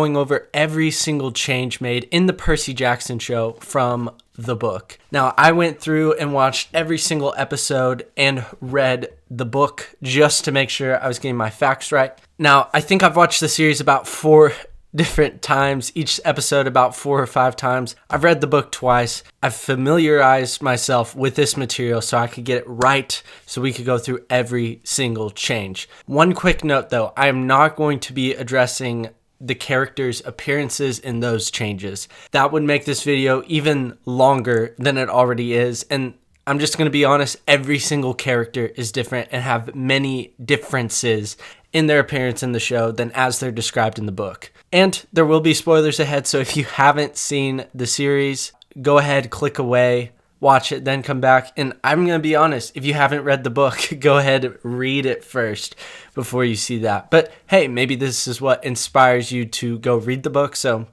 going over every single change made in the Percy Jackson show from the book. Now, I went through and watched every single episode and read the book just to make sure I was getting my facts right. Now, I think I've watched the series about 4 different times, each episode about 4 or 5 times. I've read the book twice. I've familiarized myself with this material so I could get it right, so we could go through every single change. One quick note though, I am not going to be addressing the characters' appearances in those changes. That would make this video even longer than it already is, and I'm just going to be honest, every single character is different and have many differences in their appearance in the show than as they're described in the book. And there will be spoilers ahead, so if you haven't seen the series, go ahead, click away, watch it, then come back. And I'm going to be honest, if you haven't read the book, go ahead, read it first before you see that. But hey, maybe this is what inspires you to go read the book, so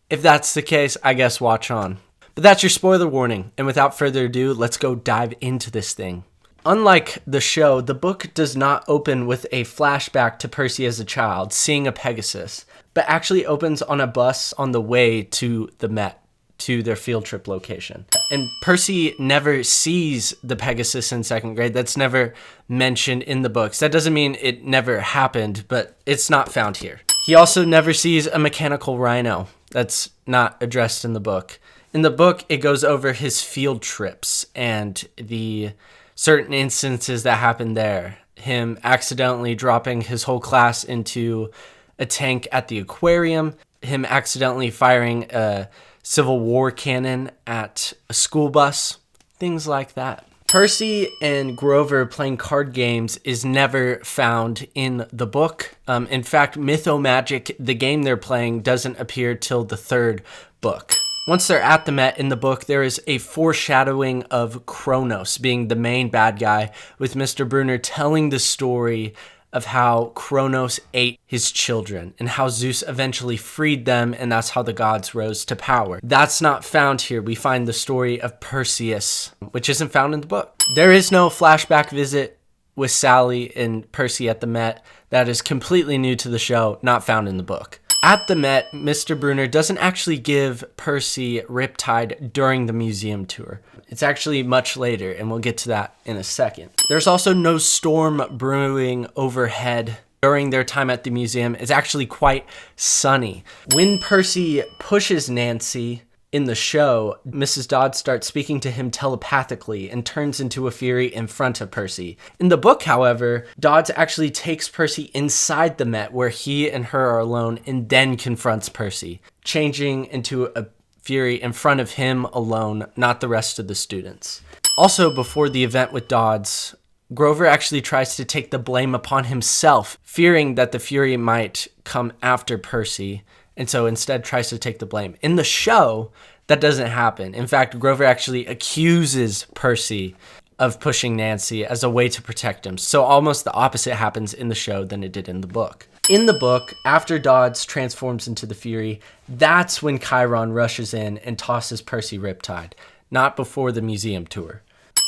if that's the case, I guess watch on. But that's your spoiler warning, and without further ado, let's go dive into this thing. Unlike the show, the book does not open with a flashback to Percy as a child, seeing a Pegasus, but actually opens on a bus on the way to the Met, to their field trip location. And Percy never sees the Pegasus in 2nd grade. That's never mentioned in the books. That doesn't mean it never happened, but it's not found here. He also never sees a mechanical rhino. That's not addressed in the book. In the book, it goes over his field trips and the certain instances that happened there. Him accidentally dropping his whole class into a tank at the aquarium. Him accidentally firing a Civil War cannon at a school bus. Things like that. Percy and Grover playing card games is never found in the book. In fact, Mythomagic, the game they're playing, doesn't appear till the 3rd book. Once they're at the Met in the book, there is a foreshadowing of Kronos being the main bad guy, with Mr. Brunner telling the story of how Kronos ate his children and how Zeus eventually freed them, and that's how the gods rose to power. That's not found here. We find the story of Perseus, which isn't found in the book. There is no flashback visit with Sally and Percy at the Met. That is completely new to the show, not found in the book. At the Met, Mr. Brunner doesn't actually give Percy Riptide during the museum tour. It's actually much later, and we'll get to that in a second. There's also no storm brewing overhead during their time at the museum. It's actually quite sunny. When Percy pushes Nancy in the show, Mrs. Dodds starts speaking to him telepathically and turns into a Fury in front of Percy. In the book, however, Dodds actually takes Percy inside the Met where he and her are alone and then confronts Percy, changing into a Fury in front of him alone, not the rest of the students. Also, before the event with Dodds, Grover actually tries to take the blame upon himself, fearing that the Fury might come after Percy, and so instead tries to take the blame. In the show, that doesn't happen. In fact, Grover actually accuses Percy of pushing Nancy as a way to protect him. So almost the opposite happens in the show than it did in the book. In the book, after Dodds transforms into the Fury, that's when Chiron rushes in and tosses Percy Riptide, not before the museum tour.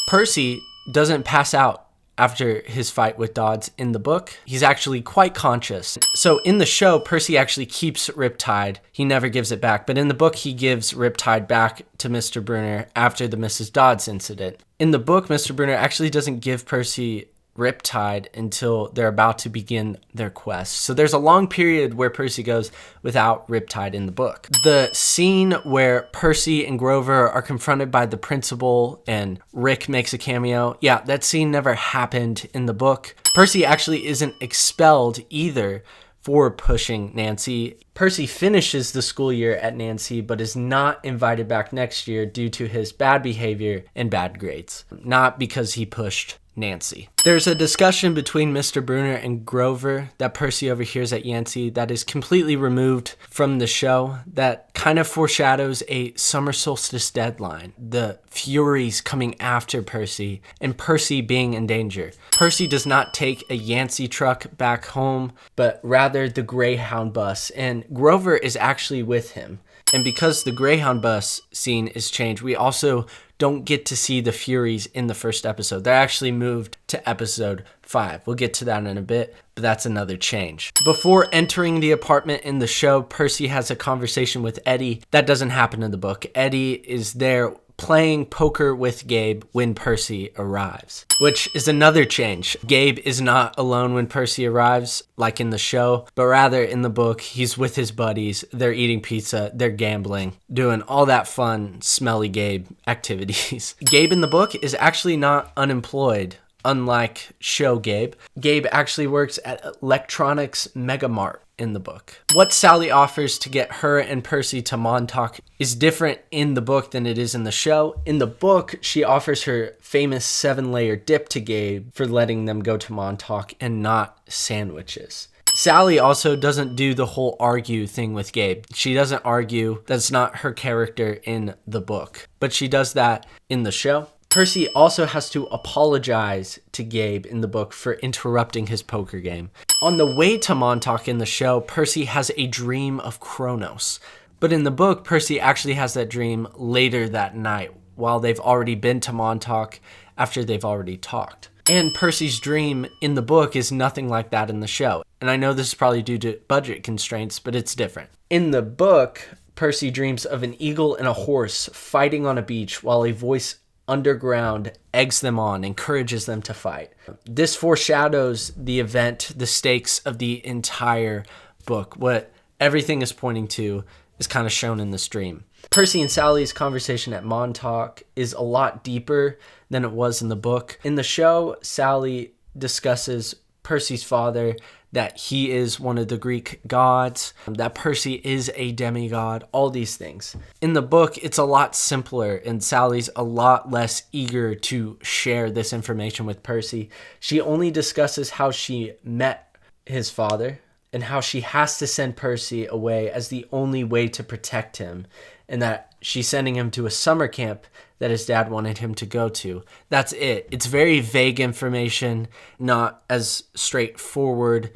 Percy doesn't pass out after his fight with Dodds in the book. He's actually quite conscious. So in the show, Percy actually keeps Riptide. He never gives it back. But in the book, he gives Riptide back to Mr. Brunner after the Mrs. Dodds incident. In the book, Mr. Brunner actually doesn't give Percy Riptide until they're about to begin their quest. So there's a long period where Percy goes without Riptide in the book. The scene where Percy and Grover are confronted by the principal and Rick makes a cameo, yeah, that scene never happened in the book. Percy actually isn't expelled either for pushing Nancy. Percy finishes the school year at Nancy, but is not invited back next year due to his bad behavior and bad grades, not because he pushed Nancy. There's a discussion between Mr. Brunner and Grover that Percy overhears at Yancey that is completely removed from the show, that kind of foreshadows a summer solstice deadline, the Furies coming after Percy, and Percy being in danger. Percy does not take a Yancey truck back home, but rather the Greyhound bus, and Grover is actually with him. And because the Greyhound bus scene is changed, we also don't get to see the Furies in the first episode. They're actually moved to episode 5. We'll get to that in a bit, but that's another change. Before entering the apartment in the show, Percy has a conversation with Eddie. That doesn't happen in the book. Eddie is there playing poker with Gabe when Percy arrives, which is another change. Gabe is not alone when Percy arrives, like in the show, but rather in the book, he's with his buddies. They're eating pizza, they're gambling, doing all that fun, smelly Gabe activities. Gabe in the book is actually not unemployed. Unlike show Gabe, Gabe actually works at Electronics Megamart in the book. What Sally offers to get her and Percy to Montauk is different in the book than it is in the show. In the book, she offers her famous 7-layer dip to Gabe for letting them go to Montauk and not sandwiches. Sally also doesn't do the whole argue thing with Gabe. She doesn't argue. That's not her character in the book, but she does that in the show. Percy also has to apologize to Gabe in the book for interrupting his poker game. On the way to Montauk in the show, Percy has a dream of Kronos. But in the book, Percy actually has that dream later that night, while they've already been to Montauk, after they've already talked. And Percy's dream in the book is nothing like that in the show. And I know this is probably due to budget constraints, but it's different. In the book, Percy dreams of an eagle and a horse fighting on a beach while a voice underground eggs them on, encourages them to fight. This foreshadows the event, the stakes of the entire book. What everything is pointing to is kind of shown in this dream. Percy and Sally's conversation at Montauk is a lot deeper than it was in the book. In the show, Sally discusses Percy's father, that he is one of the Greek gods, that Percy is a demigod, all these things. In the book, it's a lot simpler, and Sally's a lot less eager to share this information with Percy. She only discusses how she met his father and how she has to send Percy away as the only way to protect him, and that she's sending him to a summer camp that his dad wanted him to go to. That's it. It's very vague information, not as straightforward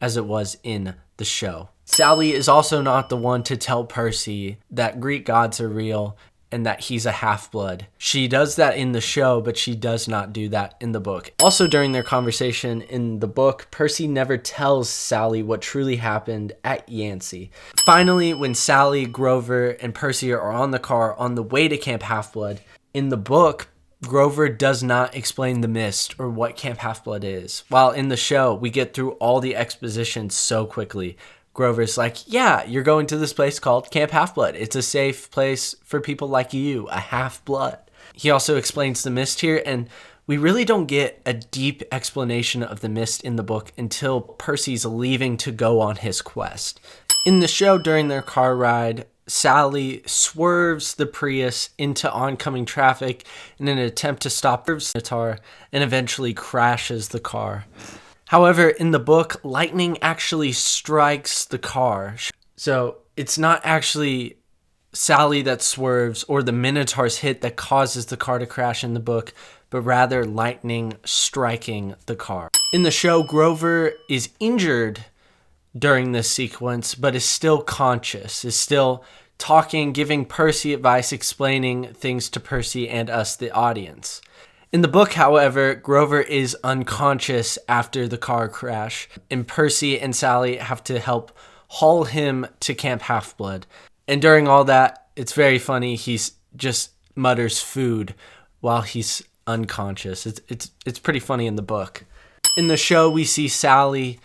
as it was in the show. Sally is also not the one to tell Percy that Greek gods are real and that he's a half-blood. She does that in the show, but she does not do that in the book. Also, during their conversation in the book, Percy never tells Sally what truly happened at Yancey. Finally, when Sally, Grover, and Percy are on the car on the way to Camp Half-Blood, in the book, Grover does not explain the mist or what Camp Half-Blood is. While in the show, we get through all the exposition so quickly. Grover's like, yeah, you're going to this place called Camp Half-Blood. It's a safe place for people like you, a half-blood. He also explains the mist here, and we really don't get a deep explanation of the mist in the book until Percy's leaving to go on his quest. In the show, during their car ride, Sally swerves the Prius into oncoming traffic in an attempt to stop the Minotaur and eventually crashes the car. However, in the book, lightning actually strikes the car. So it's not actually Sally that swerves or the Minotaur's hit that causes the car to crash in the book, but rather lightning striking the car. In the show, Grover is injured during this sequence, but is still conscious, is still talking, giving Percy advice, explaining things to Percy and us, the audience. In the book, however, Grover is unconscious after the car crash, and Percy and Sally have to help haul him to Camp Half-Blood. And during all that, it's very funny. He's just mutters food while he's unconscious. It's pretty funny in the book. In the show, we see Sally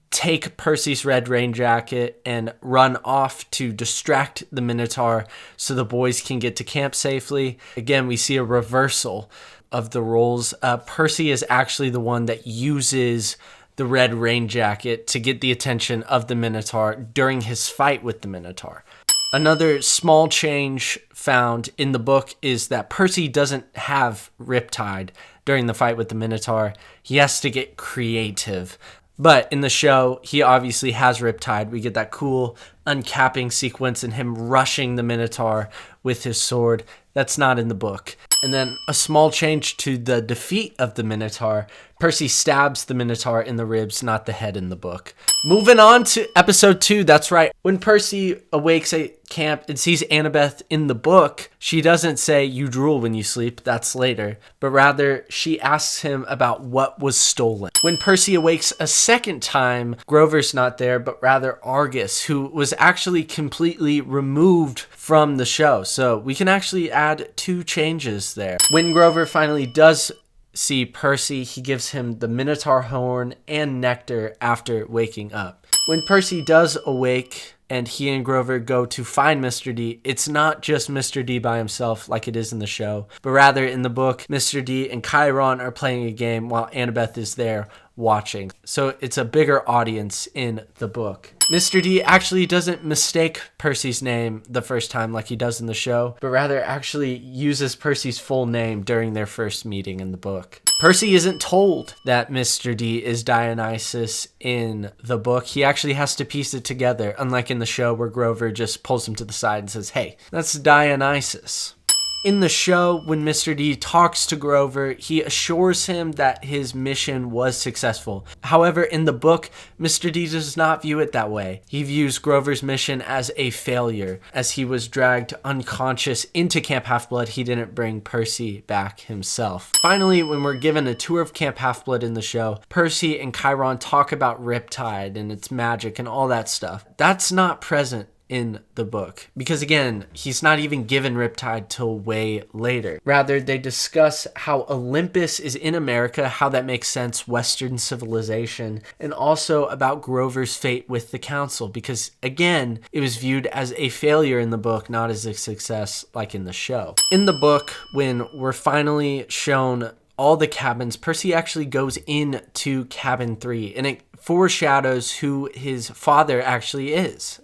take Percy's red rain jacket and run off to distract the Minotaur so the boys can get to camp safely. Again, we see a reversal of the roles. Percy is actually the one that uses the red rain jacket to get the attention of the Minotaur during his fight with the Minotaur. Another small change found in the book is that Percy doesn't have Riptide during the fight with the Minotaur. He has to get creative. But in the show, he obviously has Riptide. We get that cool uncapping sequence and him rushing the Minotaur with his sword. That's not in the book. And then a small change to the defeat of the Minotaur. Percy stabs the Minotaur in the ribs, not the head in the book. Moving on to episode 2, that's right. When Percy awakes at camp and sees Annabeth in the book, she doesn't say, "You drool when you sleep," that's later, but rather she asks him about what was stolen. When Percy awakes a second time, Grover's not there, but rather Argus, who was actually completely removed from the show. So we can actually add 2 changes there. When Grover finally does see Percy, he gives him the Minotaur horn and nectar after waking up. When Percy does awake and he and Grover go to find Mr. D, it's not just Mr. D by himself like it is in the show, but rather in the book, Mr. D and Chiron are playing a game while Annabeth is there watching. So it's a bigger audience in the book. Mr. D actually doesn't mistake Percy's name the first time like he does in the show, but rather actually uses Percy's full name during their first meeting in the book. Percy isn't told that Mr. D is Dionysus in the book. He actually has to piece it together, unlike in the show where Grover just pulls him to the side and says, "Hey, that's Dionysus." In the show, when Mr. D talks to Grover, he assures him that his mission was successful. However, in the book, Mr. D does not view it that way. He views Grover's mission as a failure. As he was dragged unconscious into Camp Half-Blood, he didn't bring Percy back himself. Finally, when we're given a tour of Camp Half-Blood in the show, Percy and Chiron talk about Riptide and its magic and all that stuff. That's not present in the book, because again, he's not even given Riptide till way later. Rather, they discuss how Olympus is in America, how that makes sense, Western civilization, and also about Grover's fate with the council, because again, it was viewed as a failure in the book, not as a success like in the show. In the book, when we're finally shown all the cabins, Percy actually goes into cabin 3, and it foreshadows who his father actually is,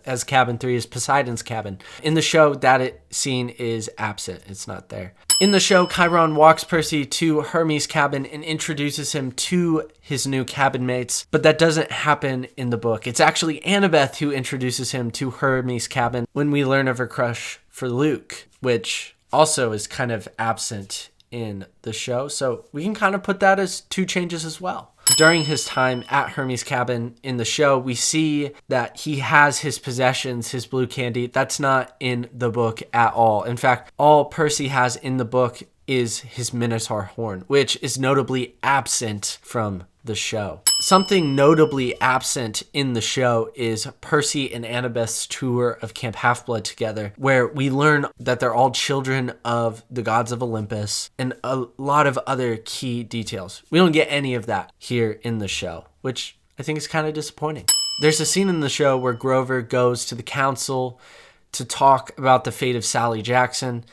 as cabin 3 is Poseidon's cabin. In the show, that scene is absent. It's not there. In the show, Chiron walks Percy to Hermes' cabin and introduces him to his new cabin mates, but that doesn't happen in the book. It's actually Annabeth who introduces him to Hermes' cabin when we learn of her crush for Luke, which also is kind of absent in the show. So we can kind of put that as 2 changes as well. During his time at Hermes' cabin in the show, we see that he has his possessions, his blue candy. That's not in the book at all. In fact, all Percy has in the book is his Minotaur horn, which is notably absent from the show. Something notably absent in the show is Percy and Annabeth's tour of Camp Half-Blood together, where we learn that they're all children of the gods of Olympus and a lot of other key details. We don't get any of that here in the show, which I think is kind of disappointing. There's a scene in the show where Grover goes to the council to talk about the fate of Sally Jackson.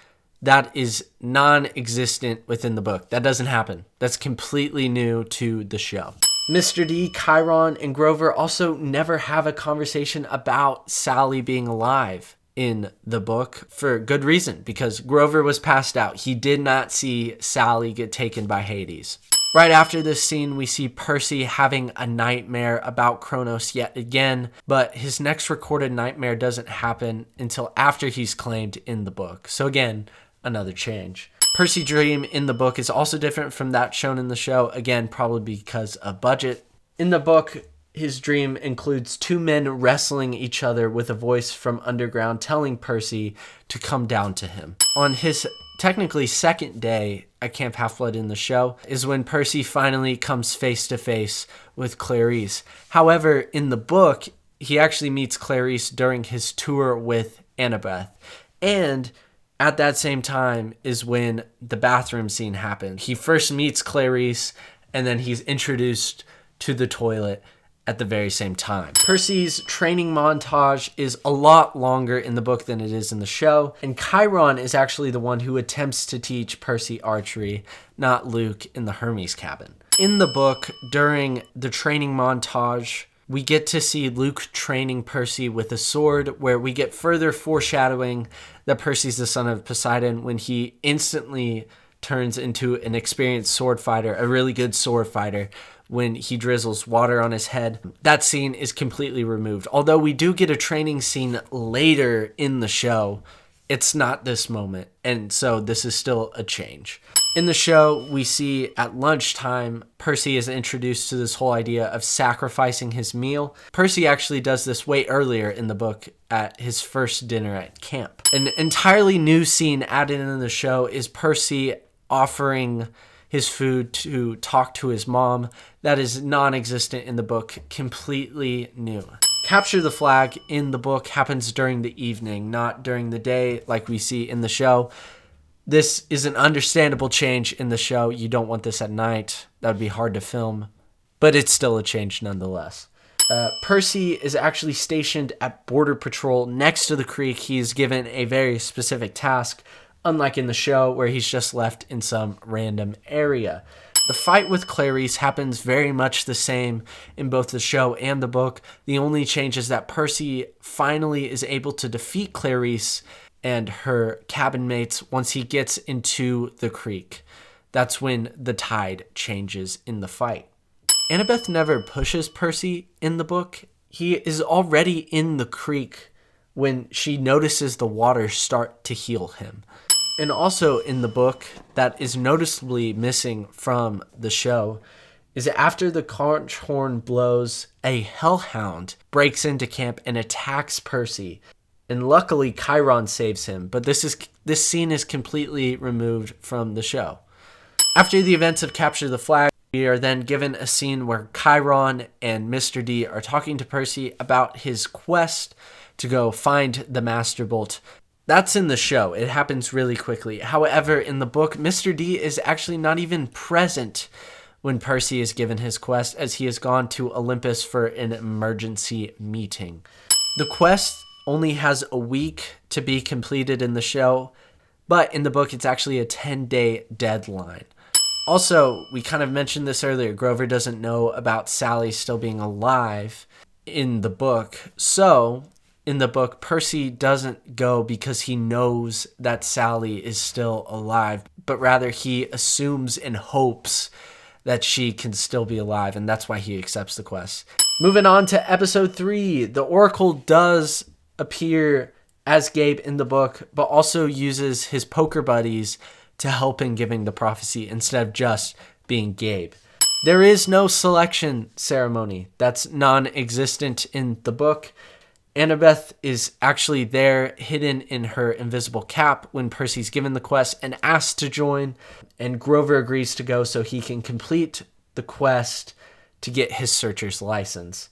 That is non-existent within the book. That doesn't happen. That's completely new to the show. Mr. D, Chiron, and Grover also never have a conversation about Sally being alive in the book for good reason, because Grover was passed out. He did not see Sally get taken by Hades. Right after this scene, we see Percy having a nightmare about Kronos yet again, but his next recorded nightmare doesn't happen until after he's claimed in the book. So again, another change. Percy's dream in the book is also different from that shown in the show, again, probably because of budget. In the book, his dream includes 2 men wrestling each other with a voice from underground telling Percy to come down to him. On his technically second day at Camp Half-Blood in the show is when Percy finally comes face to face with Clarice. However, in the book, he actually meets Clarice during his tour with Annabeth. And at that same time is when the bathroom scene happened. He first meets Clarice, and then he's introduced to the toilet at the very same time. Percy's training montage is a lot longer in the book than it is in the show, and Chiron is actually the one who attempts to teach Percy archery, not Luke in the Hermes cabin. In the book, during the training montage, we get to see Luke training Percy with a sword, where we get further foreshadowing that Percy's the son of Poseidon when he instantly turns into an experienced sword fighter, a really good sword fighter, when he drizzles water on his head. That scene is completely removed. Although we do get a training scene later in the show It's not this moment. And so this is still a change. In the show, we see at lunchtime, Percy is introduced to this whole idea of sacrificing his meal. Percy actually does this way earlier in the book at his first dinner at camp. An entirely new scene added in the show is Percy offering his food to talk to his mom. That is non-existent in the book, completely new. Capture the flag in the book happens during the evening, not during the day like we see in the show. This is an understandable change in the show. You don't want this at night. That would be hard to film, but it's still a change nonetheless. Percy is actually stationed at Border Patrol next to the creek. He is given a very specific task, unlike in the show where he's just left in some random area. The fight with Clarice happens very much the same in both the show and the book. The only change is that Percy finally is able to defeat Clarice and her cabin mates once he gets into the creek. That's when the tide changes in the fight. Annabeth never pushes Percy in the book. He is already in the creek when she notices the water start to heal him. And also in the book, that is noticeably missing from the show, is after the conch horn blows, a hellhound breaks into camp and attacks Percy. And luckily, Chiron saves him, but this scene is completely removed from the show. After the events of Capture the Flag, we are then given a scene where Chiron and Mr. D are talking to Percy about his quest to go find the Master Bolt. That's in the show. It happens really quickly. However, in the book, Mr. D is actually not even present when Percy is given his quest, as he has gone to Olympus for an emergency meeting. The quest only has a week to be completed in the show, but in the book, it's actually a 10-day deadline. Also, we kind of mentioned this earlier, Grover doesn't know about Sally still being alive in the book. So, in the book, Percy doesn't go because he knows that Sally is still alive, but rather he assumes and hopes that she can still be alive, and that's why he accepts the quest. Moving on to episode 3, the Oracle does appear as Gabe in the book, but also uses his poker buddies to help in giving the prophecy instead of just being Gabe. There is no selection ceremony. That's non-existent in the book. Annabeth is actually there, hidden in her invisible cap when Percy's given the quest and asked to join, and Grover agrees to go so he can complete the quest to get his searcher's license.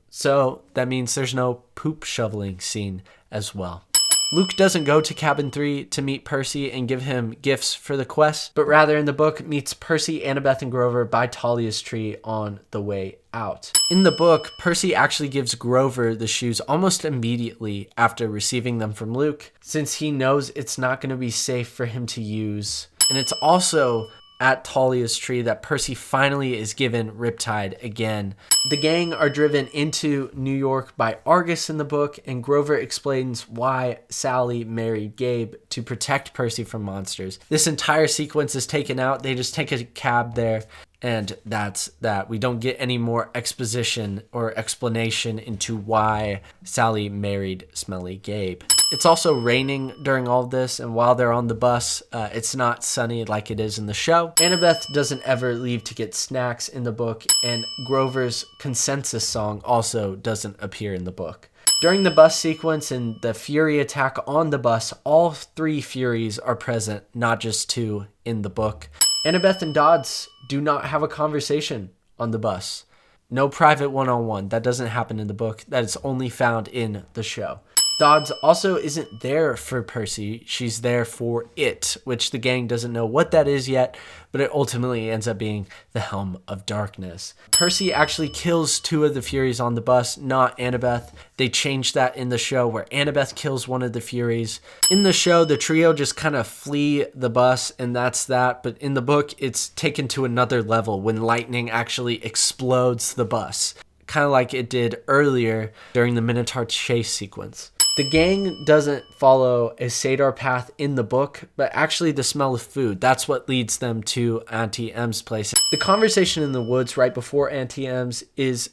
So that means there's no poop shoveling scene as well. Luke doesn't go to Cabin 3 to meet Percy and give him gifts for the quest, but rather in the book meets Percy, Annabeth, and Grover by Talia's tree on the way out. In the book, Percy actually gives Grover the shoes almost immediately after receiving them from Luke, since he knows it's not going to be safe for him to use. And it's also at Talia's tree that Percy finally is given Riptide again. The gang are driven into New York by Argus in the book, and Grover explains why Sally married Gabe to protect Percy from monsters. This entire sequence is taken out. They just take a cab there, and that's that. We don't get any more exposition or explanation into why Sally married Smelly Gabe. It's also raining during all of this, and while they're on the bus, it's not sunny like it is in the show. Annabeth doesn't ever leave to get snacks in the book, and Grover's consensus song also doesn't appear in the book. During the bus sequence and the Fury attack on the bus, all 3 Furies are present, not just 2 in the book. Annabeth and Dodds do not have a conversation on the bus. No private one-on-one. That doesn't happen in the book. That is only found in the show. Dodds also isn't there for Percy. She's there for it, which the gang doesn't know what that is yet, but it ultimately ends up being the Helm of Darkness. Percy actually kills 2 of the Furies on the bus, not Annabeth. They changed that in the show where Annabeth kills one of the Furies. In the show, the trio just kind of flee the bus, and that's that. But in the book, it's taken to another level when lightning actually explodes the bus, kind of like it did earlier during the Minotaur chase sequence. The gang doesn't follow a Sadar path in the book, but actually the smell of food. That's what leads them to Auntie M's place. The conversation in the woods right before Auntie M's is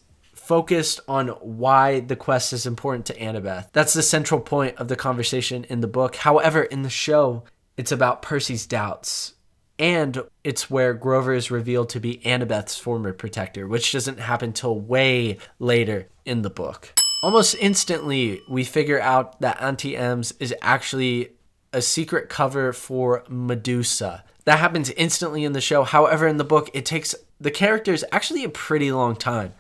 focused on why the quest is important to Annabeth. That's the central point of the conversation in the book. However, in the show, it's about Percy's doubts. And it's where Grover is revealed to be Annabeth's former protector, which doesn't happen till way later in the book. Almost instantly, we figure out that Auntie M's is actually a secret cover for Medusa. That happens instantly in the show. However, in the book, it takes the characters actually a pretty long time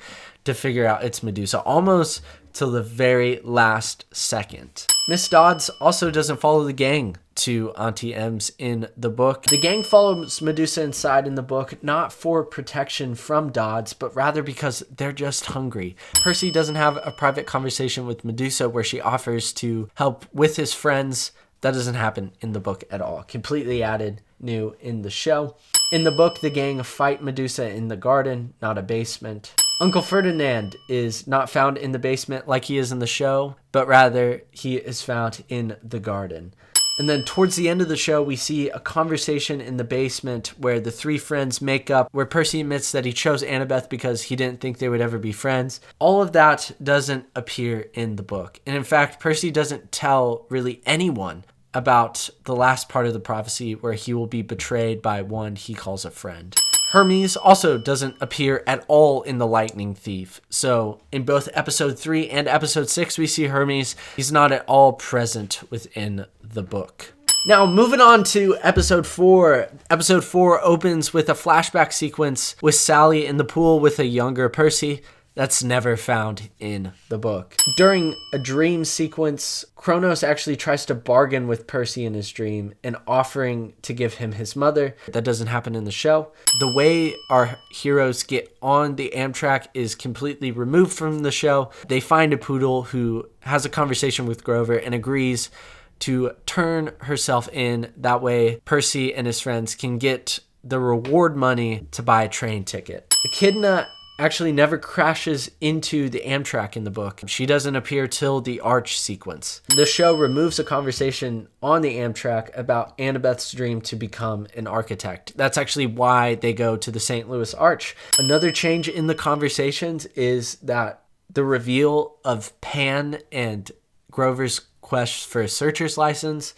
to figure out it's Medusa, almost till the very last second. Miss Dodds also doesn't follow the gang to Auntie M's in the book. The gang follows Medusa inside in the book, not for protection from Dodds, but rather because they're just hungry. Percy doesn't have a private conversation with Medusa where she offers to help with his friends. That doesn't happen in the book at all. Completely added new in the show. In the book, the gang fight Medusa in the garden, not a basement. Uncle Ferdinand is not found in the basement like he is in the show, but rather he is found in the garden. And then towards the end of the show, we see a conversation in the basement where the three friends make up, where Percy admits that he chose Annabeth because he didn't think they would ever be friends. All of that doesn't appear in the book. And in fact, Percy doesn't tell really anyone about the last part of the prophecy where he will be betrayed by one he calls a friend. Hermes also doesn't appear at all in The Lightning Thief. So in both episode 3 and episode 6, we see Hermes. He's not at all present within the book. Now, moving on to episode 4. Episode 4 opens with a flashback sequence with Sally in the pool with a younger Percy. That's never found in the book. During a dream sequence, Kronos actually tries to bargain with Percy in his dream and offering to give him his mother. That doesn't happen in the show. The way our heroes get on the Amtrak is completely removed from the show. They find a poodle who has a conversation with Grover and agrees to turn herself in. That way, Percy and his friends can get the reward money to buy a train ticket. Echidna actually never crashes into the Amtrak in the book. She doesn't appear till the Arch sequence. The show removes a conversation on the Amtrak about Annabeth's dream to become an architect. That's actually why they go to the St. Louis Arch. Another change in the conversations is that the reveal of Pan and Grover's quest for a searcher's license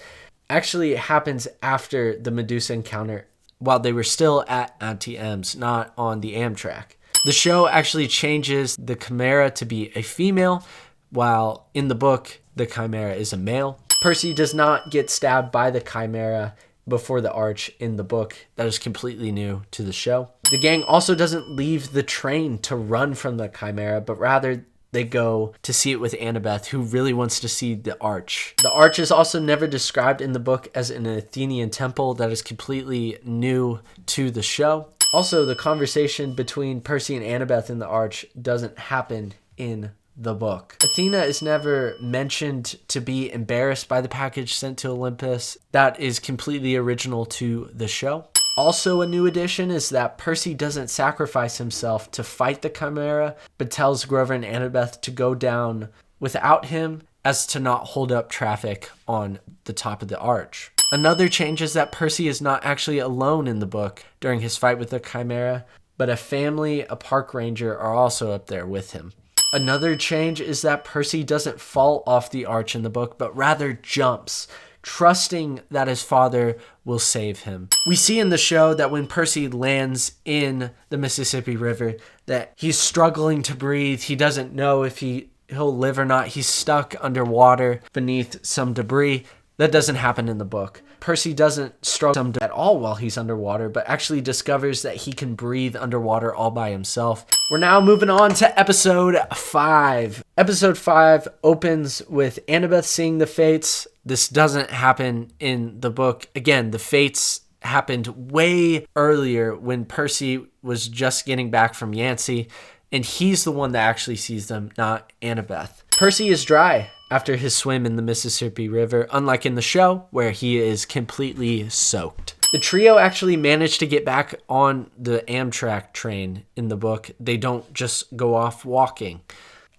actually happens after the Medusa encounter while they were still at Auntie M's, not on the Amtrak. The show actually changes the Chimera to be a female, while in the book, the Chimera is a male. Percy does not get stabbed by the Chimera before the Arch in the book. That is completely new to the show. The gang also doesn't leave the train to run from the Chimera, but rather they go to see it with Annabeth, who really wants to see the Arch. The Arch is also never described in the book as an Athenian temple. That is completely new to the show. Also, the conversation between Percy and Annabeth in the Arch doesn't happen in the book. Athena is never mentioned to be embarrassed by the package sent to Olympus. That is completely original to the show. Also, a new addition is that Percy doesn't sacrifice himself to fight the Chimera, but tells Grover and Annabeth to go down without him as to not hold up traffic on the top of the Arch. Another change is that Percy is not actually alone in the book during his fight with the Chimera, but a family, a park ranger, are also up there with him. Another change is that Percy doesn't fall off the Arch in the book, but rather jumps, trusting that his father will save him. We see in the show that when Percy lands in the Mississippi River, that he's struggling to breathe. He doesn't know if he'll live or not. He's stuck underwater beneath some debris. That doesn't happen in the book. Percy doesn't struggle at all while he's underwater, but actually discovers that he can breathe underwater all by himself. We're now moving on to episode 5. Episode 5 opens with Annabeth seeing the Fates. This doesn't happen in the book. Again, the Fates happened way earlier when Percy was just getting back from Yancey, and he's the one that actually sees them, not Annabeth. Percy is dry after his swim in the Mississippi River, unlike in the show where he is completely soaked. The trio actually managed to get back on the Amtrak train in the book. They don't just go off walking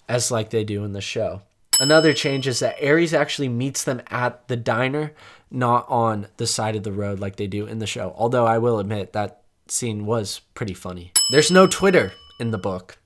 as like they do in the show. Another change is that Ares actually meets them at the diner, not on the side of the road like they do in the show. Although I will admit that scene was pretty funny. There's no Twitter in the book.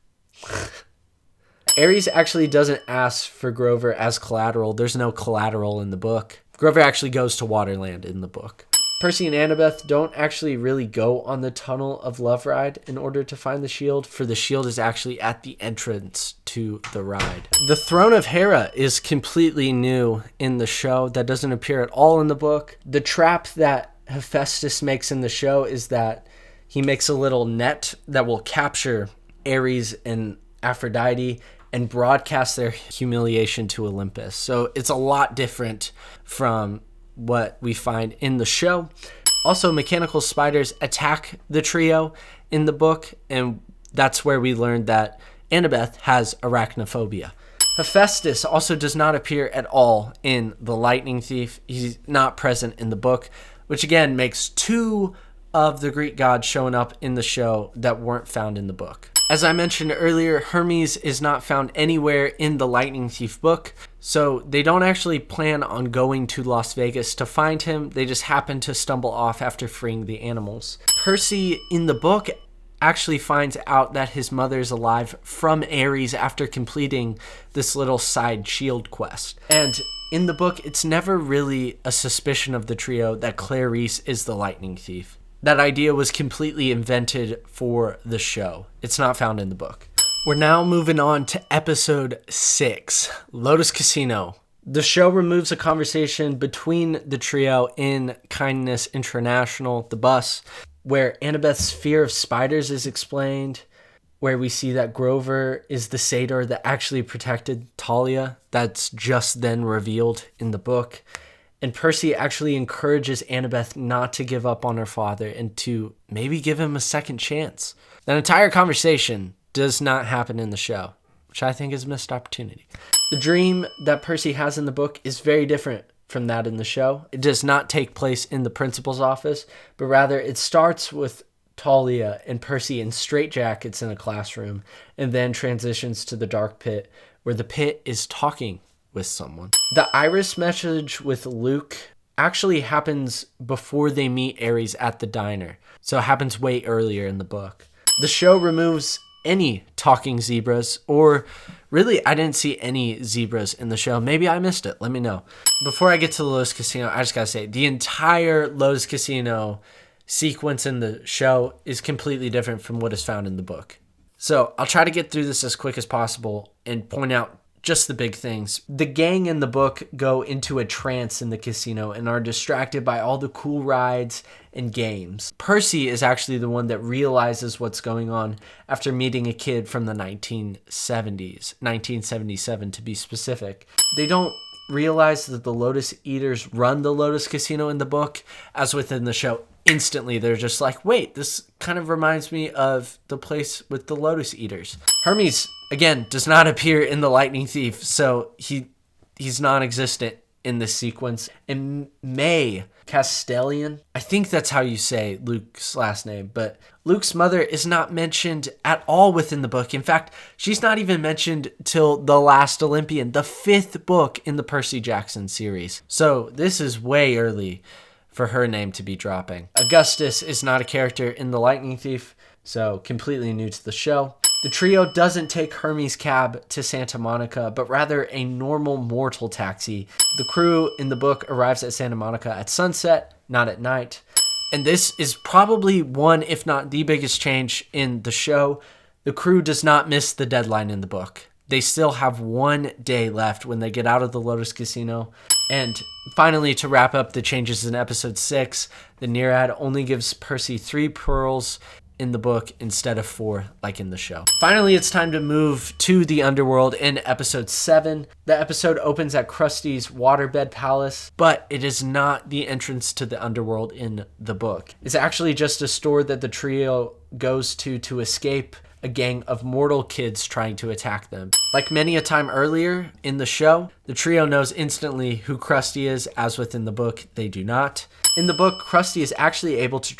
Ares actually doesn't ask for Grover as collateral. There's no collateral in the book. Grover actually goes to Waterland in the book. Percy and Annabeth don't actually really go on the Tunnel of Love ride in order to find the shield, for the shield is actually at the entrance to the ride. The Throne of Hera is completely new in the show. That doesn't appear at all in the book. The trap that Hephaestus makes in the show is that he makes a little net that will capture Ares and Aphrodite and broadcast their humiliation to Olympus. So it's a lot different from what we find in the show. Also, mechanical spiders attack the trio in the book, and that's where we learned that Annabeth has arachnophobia. Hephaestus also does not appear at all in The Lightning Thief. He's not present in the book, which again makes two of the Greek gods showing up in the show that weren't found in the book. As I mentioned earlier, Hermes is not found anywhere in the Lightning Thief book, so they don't actually plan on going to Las Vegas to find him. They just happen to stumble off after freeing the animals. Percy in the book actually finds out that his mother is alive from Ares after completing this little side shield quest. And in the book, it's never really a suspicion of the trio that Clarice is the Lightning Thief. That idea was completely invented for the show. It's not found in the book. We're now moving on to episode 6, Lotus Casino. The show removes a conversation between the trio in Kindness International, the bus, where Annabeth's fear of spiders is explained, where we see that Grover is the satyr that actually protected Talia. That's just then revealed in the book. And Percy actually encourages Annabeth not to give up on her father and to maybe give him a second chance. That entire conversation does not happen in the show, which I think is a missed opportunity. The dream that Percy has in the book is very different from that in the show. It does not take place in the principal's office, but rather it starts with Talia and Percy in straitjackets in a classroom and then transitions to the dark pit, where the pit is talking with someone. The Iris message with Luke actually happens before they meet Ares at the diner, so it happens way earlier in the book. The show removes any talking zebras, or really, I didn't see any zebras in the show. Maybe I missed it. Let me know. Before I get to the Lotus Casino, I just gotta say, the entire Lotus Casino sequence in the show is completely different from what is found in the book. So I'll try to get through this as quick as possible and point out just the big things. The gang in the book go into a trance in the casino and are distracted by all the cool rides and games. Percy is actually the one that realizes what's going on after meeting a kid from the 1970s, 1977 to be specific. They don't realize that the Lotus Eaters run the Lotus Casino in the book, as within the show. Instantly, they're just like, wait, this kind of reminds me of the place with the Lotus Eaters. Hermes, again, does not appear in The Lightning Thief, so he's non-existent in this sequence. And May Castellian, I think that's how you say Luke's last name, but Luke's mother is not mentioned at all within the book. In fact, she's not even mentioned till The Last Olympian, the 5th book in the Percy Jackson series. So this is way early for her name to be dropping. Augustus is not a character in The Lightning Thief, so completely new to the show. The trio doesn't take Hermes' cab to Santa Monica, but rather a normal mortal taxi. The crew in the book arrives at Santa Monica at sunset, not at night. And this is probably one, if not the biggest change in the show. The crew does not miss the deadline in the book. They still have 1 day left when they get out of the Lotus Casino. And finally, to wrap up the changes in episode 6, the Nereid only gives Percy 3 pearls in the book instead of 4 like in the show. Finally, it's time to move to the underworld in episode 7. The episode opens at Krusty's waterbed palace, but it is not the entrance to the underworld in the book. It's actually just a store that the trio goes to escape a gang of mortal kids trying to attack them. Like many a time earlier in the show, the trio knows instantly who Krusty is, as within the book, they do not. In the book, Krusty is actually able to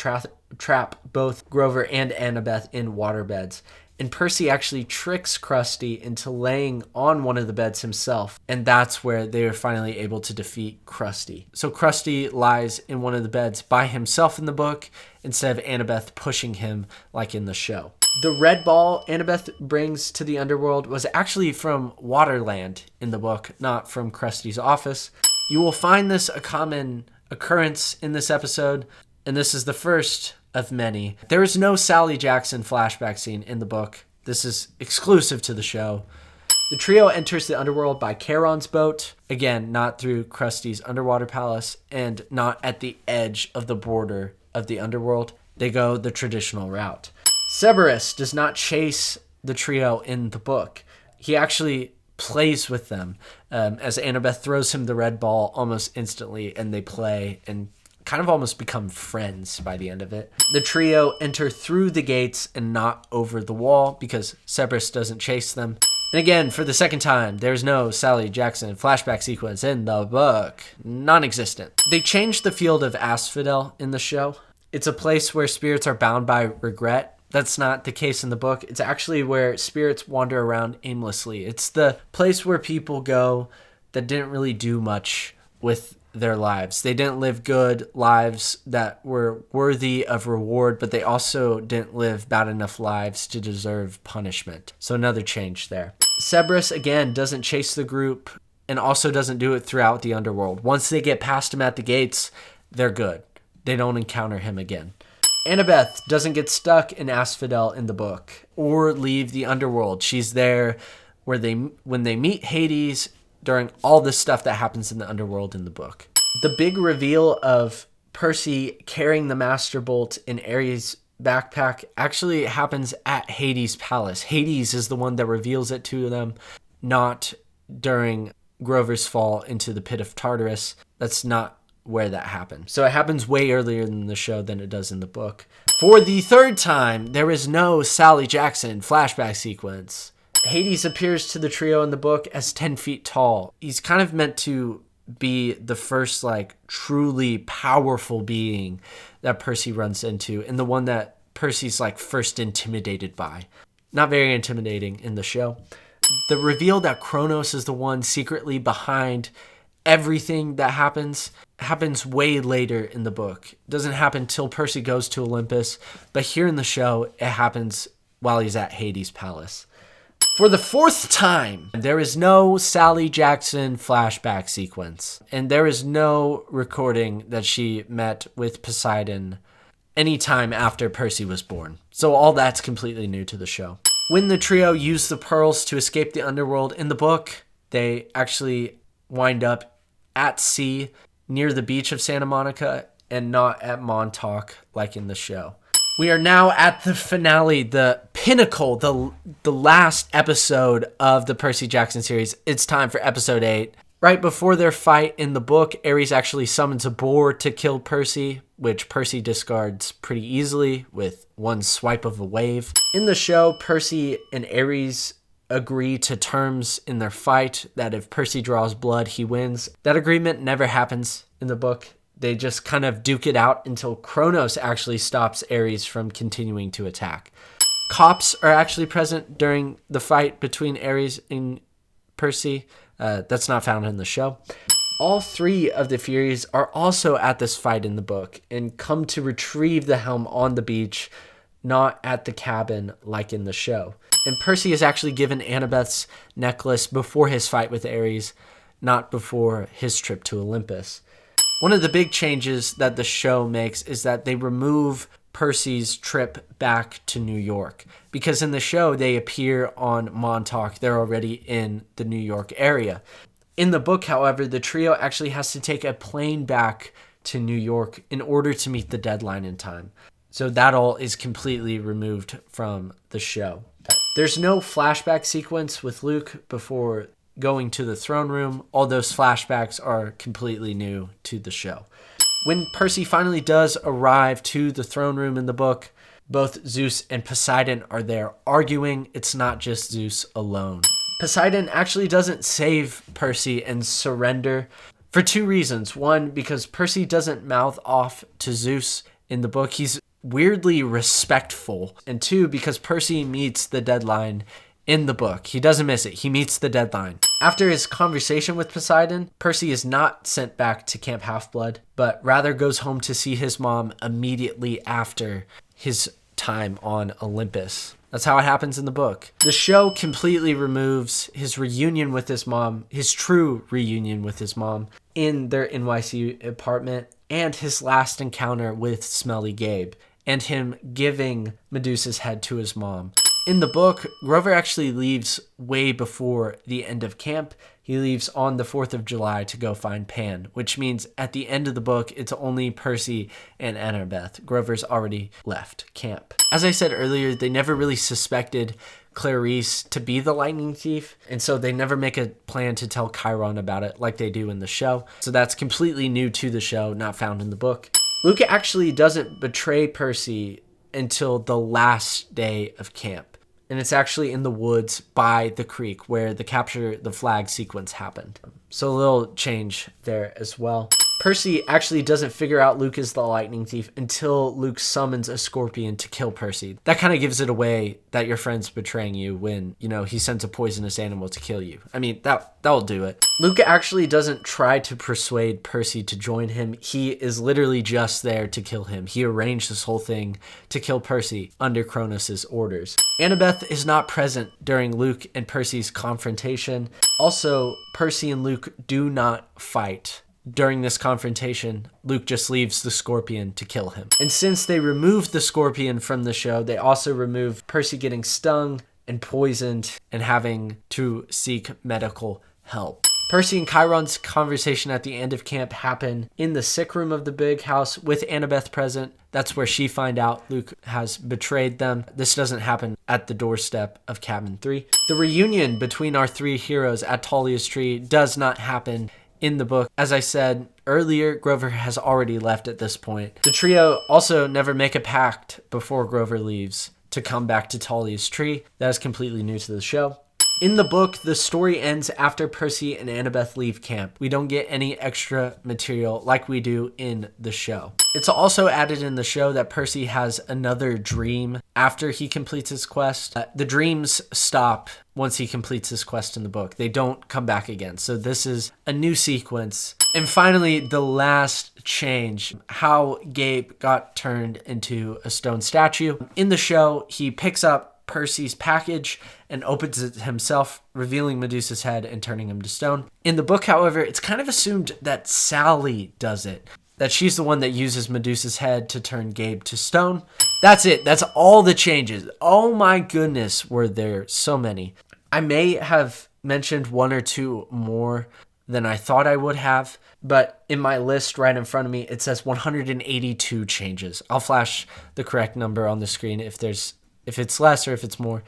trap both Grover and Annabeth in waterbeds. And Percy actually tricks Krusty into laying on one of the beds himself. And that's where they are finally able to defeat Krusty. So Krusty lies in one of the beds by himself in the book, instead of Annabeth pushing him like in the show. The red ball Annabeth brings to the underworld was actually from Waterland in the book, not from Krusty's office. You will find this a common occurrence in this episode, and this is the first of many. There is no Sally Jackson flashback scene in the book. This is exclusive to the show. The trio enters the underworld by Charon's boat, again, not through Krusty's underwater palace, and not at the edge of the border of the underworld. They go the traditional route. Cerberus does not chase the trio in the book. He actually plays with them as Annabeth throws him the red ball almost instantly, and they play and kind of almost become friends by the end of it. The trio enter through the gates and not over the wall because Cerberus doesn't chase them. And again, for the second time, there's no Sally Jackson flashback sequence in the book. Non-existent. They changed the field of Asphodel in the show. It's a place where spirits are bound by regret. That's not the case in the book. It's actually where spirits wander around aimlessly. It's the place where people go that didn't really do much with their lives. They didn't live good lives that were worthy of reward, but they also didn't live bad enough lives to deserve punishment. So another change there. Cerberus, again, doesn't chase the group and also doesn't do it throughout the underworld. Once they get past him at the gates, they're good. They don't encounter him again. Annabeth doesn't get stuck in Asphodel in the book or leave the underworld. She's there when they meet Hades during all this stuff that happens in the underworld in the book. The big reveal of Percy carrying the Master Bolt in Ares' backpack actually happens at Hades' palace. Hades is the one that reveals it to them, not during Grover's fall into the pit of Tartarus. That's not where that happened. So it happens way earlier in the show than it does in the book. For the third time, there is no Sally Jackson flashback sequence. Hades appears to the trio in the book as 10 feet tall. He's kind of meant to be the first, truly powerful being that Percy runs into, and the one that Percy's, first intimidated by. Not very intimidating in the show. The reveal that Kronos is the one secretly behind everything that happens way later in the book. It doesn't happen till Percy goes to Olympus, but here in the show, it happens while he's at Hades' palace. For the fourth time, there is no Sally Jackson flashback sequence, and there is no recording that she met with Poseidon any time after Percy was born. So all that's completely new to the show. When the trio use the pearls to escape the underworld in the book, they actually wind up at sea near the beach of Santa Monica and not at Montauk like in the show. We are now at the finale, the pinnacle, the last episode of the Percy Jackson series. It's time for episode 8. Right before their fight in the book, Ares actually summons a boar to kill Percy, which Percy discards pretty easily with one swipe of a wave. In the show, Percy and Ares agree to terms in their fight that if Percy draws blood, he wins. That agreement never happens in the book. They just kind of duke it out until Kronos actually stops Ares from continuing to attack. Cops are actually present during the fight between Ares and Percy. That's not found in the show. All three of the Furies are also at this fight in the book and come to retrieve the helm on the beach, not at the cabin like in the show. And Percy is actually given Annabeth's necklace before his fight with Ares, not before his trip to Olympus. One of the big changes that the show makes is that they remove Percy's trip back to New York. Because in the show, they appear on Montauk. They're already in the New York area. In the book, however, the trio actually has to take a plane back to New York in order to meet the deadline in time. So that all is completely removed from the show. There's no flashback sequence with Luke before going to the throne room. All those flashbacks are completely new to the show. When Percy finally does arrive to the throne room in the book, both Zeus and Poseidon are there arguing. It's not just Zeus alone. Poseidon actually doesn't save Percy and surrender for two reasons. One, because Percy doesn't mouth off to Zeus in the book. He's weirdly respectful. And two, because Percy meets the deadline in the book. He doesn't miss it. He meets the deadline. After his conversation with Poseidon, Percy is not sent back to Camp Half-Blood, but rather goes home to see his mom immediately after his time on Olympus. That's how it happens in the book. The show completely removes his reunion with his mom, his true reunion with his mom, in their NYC apartment, and his last encounter with Smelly Gabe, and him giving Medusa's head to his mom. In the book, Grover actually leaves way before the end of camp. He leaves on the 4th of July to go find Pan, which means at the end of the book, it's only Percy and Annabeth. Grover's already left camp. As I said earlier, they never really suspected Clarice to be the lightning thief, and so they never make a plan to tell Chiron about it like they do in the show. So that's completely new to the show, not found in the book. Luke actually doesn't betray Percy until the last day of camp. And it's actually in the woods by the creek where the capture the flag sequence happened. So a little change there as well. Percy actually doesn't figure out Luke is the lightning thief until Luke summons a scorpion to kill Percy. That kind of gives it away that your friend's betraying you when, he sends a poisonous animal to kill you. I mean, that'll do it. Luke actually doesn't try to persuade Percy to join him. He is literally just there to kill him. He arranged this whole thing to kill Percy under Kronos' orders. Annabeth is not present during Luke and Percy's confrontation. Also, Percy and Luke do not fight. During this confrontation, Luke just leaves the scorpion to kill him. And since they removed the scorpion from the show, they also removed Percy getting stung and poisoned and having to seek medical help. Percy and Chiron's conversation at the end of camp happen in the sick room of the big house with Annabeth present. That's where she finds out Luke has betrayed them. This doesn't happen at the doorstep of Cabin 3. The reunion between our three heroes at Talia's tree does not happen in the book. As I said earlier, Grover has already left at this point. The trio also never make a pact before Grover leaves to come back to Talia's tree. That is completely new to the show. In the book, the story ends after Percy and Annabeth leave camp. We don't get any extra material like we do in the show. It's also added in the show that Percy has another dream after he completes his quest. The dreams stop once he completes his quest in the book. They don't come back again. So this is a new sequence. And finally, the last change, how Gabe got turned into a stone statue. In the show, he picks up Percy's package and opens it himself, revealing Medusa's head and turning him to stone. In the book, however, it's kind of assumed that Sally does it, that she's the one that uses Medusa's head to turn Gabe to stone. That's it. That's all the changes. Oh my goodness, were there so many. I may have mentioned one or two more than I thought I would have, but in my list right in front of me, it says 182 changes. I'll flash the correct number on the screen if it's less or if it's more.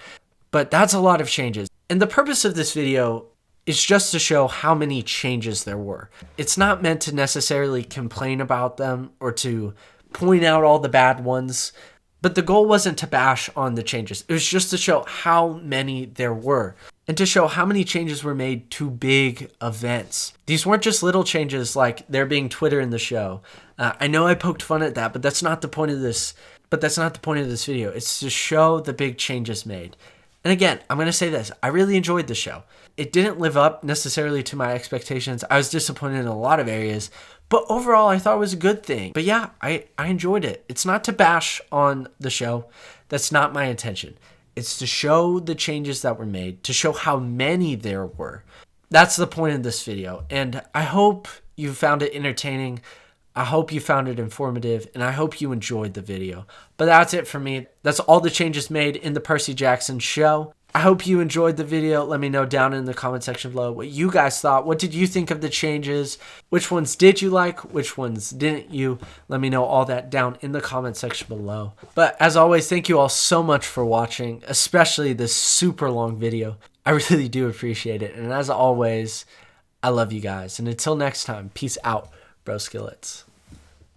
But that's a lot of changes. And the purpose of this video is just to show how many changes there were. It's not meant to necessarily complain about them or to point out all the bad ones. But the goal wasn't to bash on the changes. It was just to show how many there were and to show how many changes were made to big events. These weren't just little changes like there being Twitter in the show. I know I poked fun at that, but that's not the point of this. But that's not the point of this video. It's to show the big changes made. And again, I'm going to say this. I really enjoyed the show. It didn't live up necessarily to my expectations. I was disappointed in a lot of areas. But overall, I thought it was a good thing. But yeah, I enjoyed it. It's not to bash on the show. That's not my intention. It's to show the changes that were made, to show how many there were. That's the point of this video. And I hope you found it entertaining. I hope you found it informative, and I hope you enjoyed the video. But that's it for me. That's all the changes made in the Percy Jackson show. I hope you enjoyed the video. Let me know down in the comment section below what you guys thought. What did you think of the changes? Which ones did you like? Which ones didn't you? Let me know all that down in the comment section below. But as always, thank you all so much for watching, especially this super long video. I really do appreciate it. And as always, I love you guys. And until next time, peace out, bro skillets.